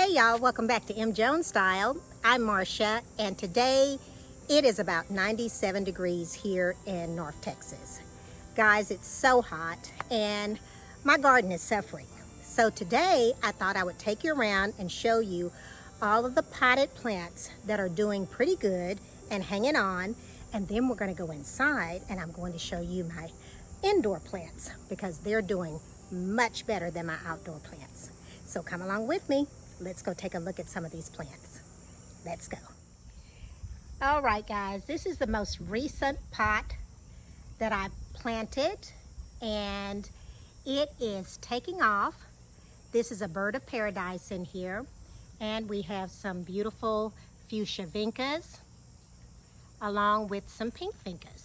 Hey y'all, welcome back to M. Jones Style. I'm Marcia, and today it is about 97 degrees here in North Texas. Guys, it's so hot and my garden is suffering. So today I thought I would take you around and show you all of the potted plants that are doing pretty good and hanging on, and then we're going to go inside and I'm going to show you my indoor plants because they're doing much better than my outdoor plants. So come along with me. Let's go take a look at some of these plants. Let's go. All right, guys, this is the most recent pot that I planted and it is taking off. This is a bird of paradise in here, and we have some beautiful fuchsia vincas along with some pink vincas.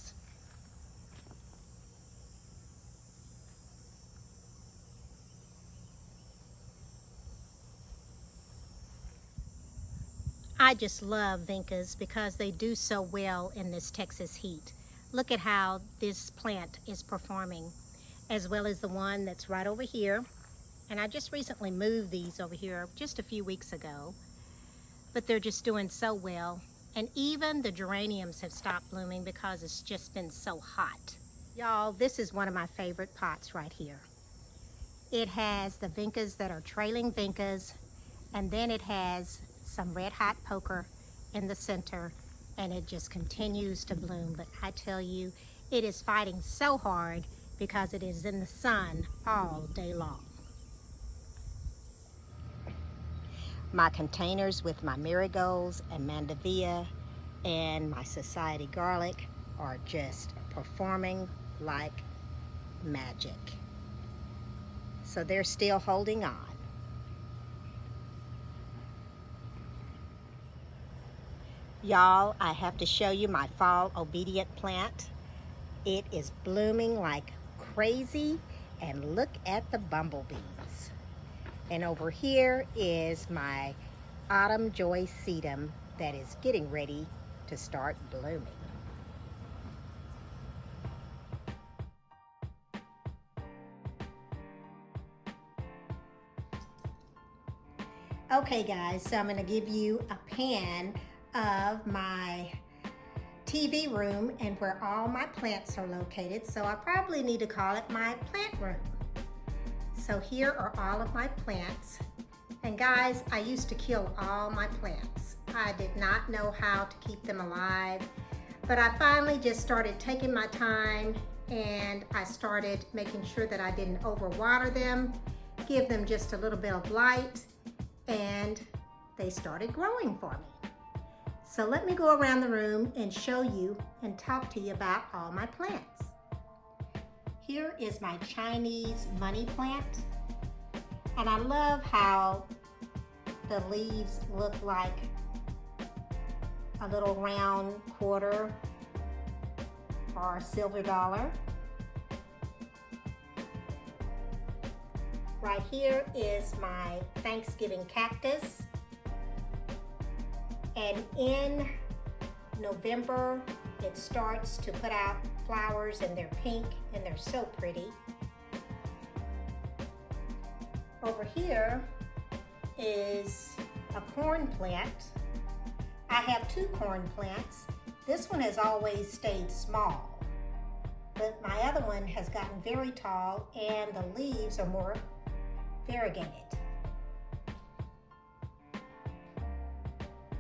I just love vincas because they do so well in this Texas heat. Look at how this plant is performing, as well as the one that's right over here. And I just recently moved these over here just a few weeks ago, but they're just doing so well. And even the geraniums have stopped blooming because it's just been so hot. Y'all, this is one of my favorite pots right here. It has the vincas that are trailing vincas, and then it has some red hot poker in the center, and it just continues to bloom. But I tell you, it is fighting so hard because it is in the sun all day long. My containers with my marigolds and mandevilla and my society garlic are just performing like magic. So they're still holding on. Y'all, I have to show you my fall obedient plant. It is blooming like crazy, and look at the bumblebees. And over here is my autumn joy sedum that is getting ready to start blooming. Okay guys, so I'm going to give you a pan of my TV room and where all my plants are located. So I probably need to call it my plant room. So here are all of my plants. And guys, I used to kill all my plants. I did not know how to keep them alive, but I finally just started taking my time and I started making sure that I didn't overwater them, give them just a little bit of light, and they started growing for me. So let me go around the room and show you and talk to you about all my plants. Here is my Chinese money plant. And I love how the leaves look like a little round quarter or a silver dollar. Right here is my Thanksgiving cactus. And in November, it starts to put out flowers, and they're pink and they're so pretty. Over here is a corn plant. I have two corn plants. This one has always stayed small, but my other one has gotten very tall and the leaves are more variegated.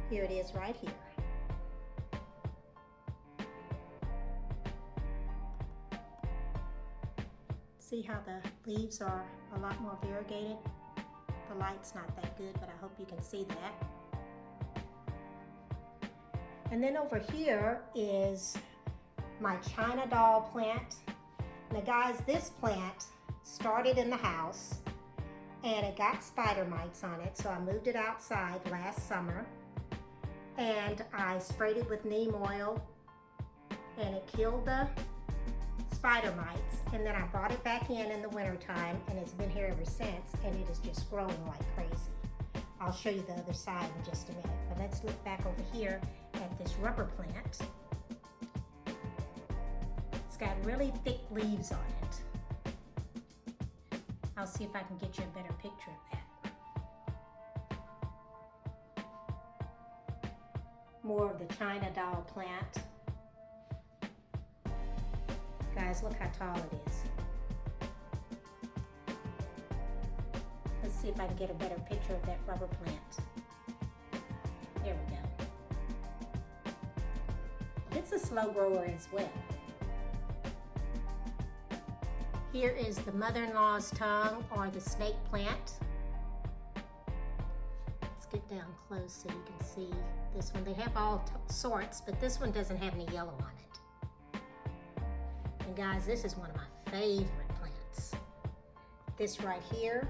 Here it is right here. See how the leaves are a lot more variegated? The light's not that good, but I hope you can see that. And then over here is my China doll plant. Now guys, this plant started in the house and it got spider mites on it, so I moved it outside last summer. And I sprayed it with neem oil and it killed the spider mites. And then I brought it back in the wintertime, and it's been here ever since, and it is just growing like crazy. I'll show you the other side in just a minute, but let's look back over here at this rubber plant. It's got really thick leaves on it. I'll see if I can get you a better picture of that. more of the China doll plant. Guys, look how tall it is. Let's see if I can get a better picture of that rubber plant. There we go. It's a slow grower as well. Here is the mother-in-law's tongue, or the snake plant. Let's get down close so you can see this one. They have all sorts, but this one doesn't have any yellow on it. And guys, this is one of my favorite plants. This right here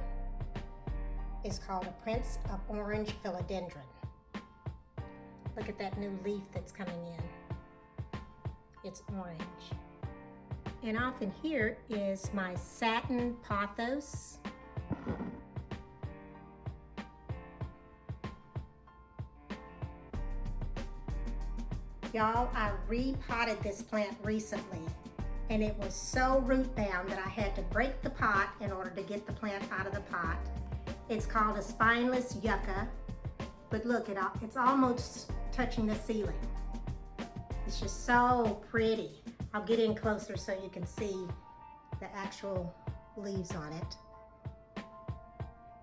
is called a Prince of Orange Philodendron. Look at that new leaf that's coming in. It's orange. And off in here is my satin pothos. Y'all, I repotted this plant recently, and it was so root bound that I had to break the pot in order to get the plant out of the pot. It's called a spineless yucca, but look, it's almost touching the ceiling. It's just so pretty. I'll get in closer so you can see the actual leaves on it.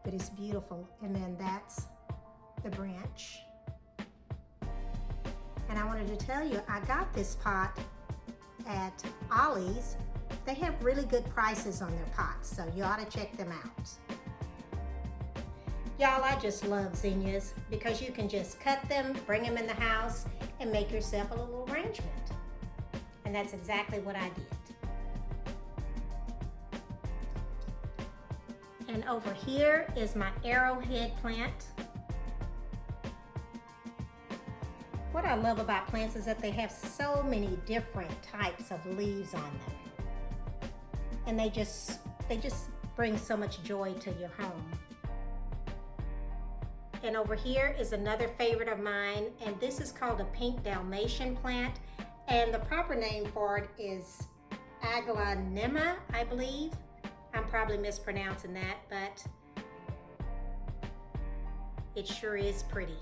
But it's beautiful. And then that's the branch. And I wanted to tell you, I got this pot at Ollie's. They have really good prices on their pots, so you ought to check them out. Y'all, I just love zinnias because you can just cut them, bring them in the house, and make yourself a little arrangement. And that's exactly what I did. And over here is my arrowhead plant. What I love about plants is that they have so many different types of leaves on them. And they just bring so much joy to your home. And over here is another favorite of mine, and this is called a pink Dalmatian plant. And the proper name for it is aglaonema, I believe. I'm probably mispronouncing that, but it sure is pretty.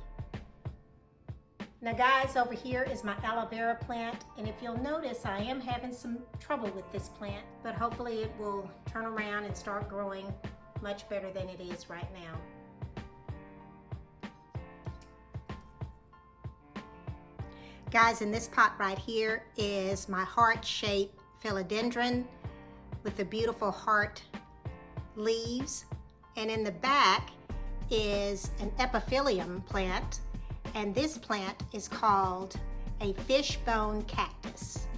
Now guys, over here is my aloe vera plant, and if you'll notice, I am having some trouble with this plant, but hopefully it will turn around and start growing much better than it is right now. Guys, in this pot right here is my heart-shaped philodendron with the beautiful heart leaves. And in the back is an epiphylium plant, and this plant is called a fishbone cactus.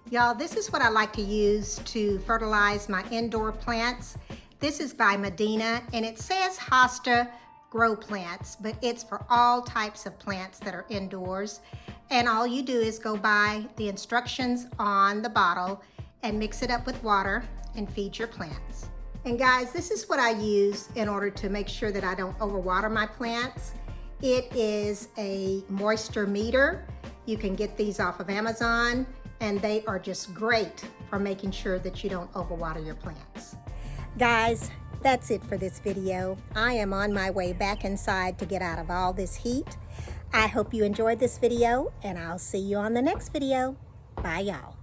Y'all, this is what I like to use to fertilize my indoor plants. This is by Medina, and it says Hosta Grow Plants, but it's for all types of plants that are indoors. And all you do is go by the instructions on the bottle and mix it up with water and feed your plants. And guys, this is what I use in order to make sure that I don't overwater my plants. It is a moisture meter. You can get these off of Amazon, and they are just great for making sure that you don't overwater your plants. Guys, that's it for this video. I am on my way back inside to get out of all this heat. I hope you enjoyed this video, and I'll see you on the next video. Bye, y'all.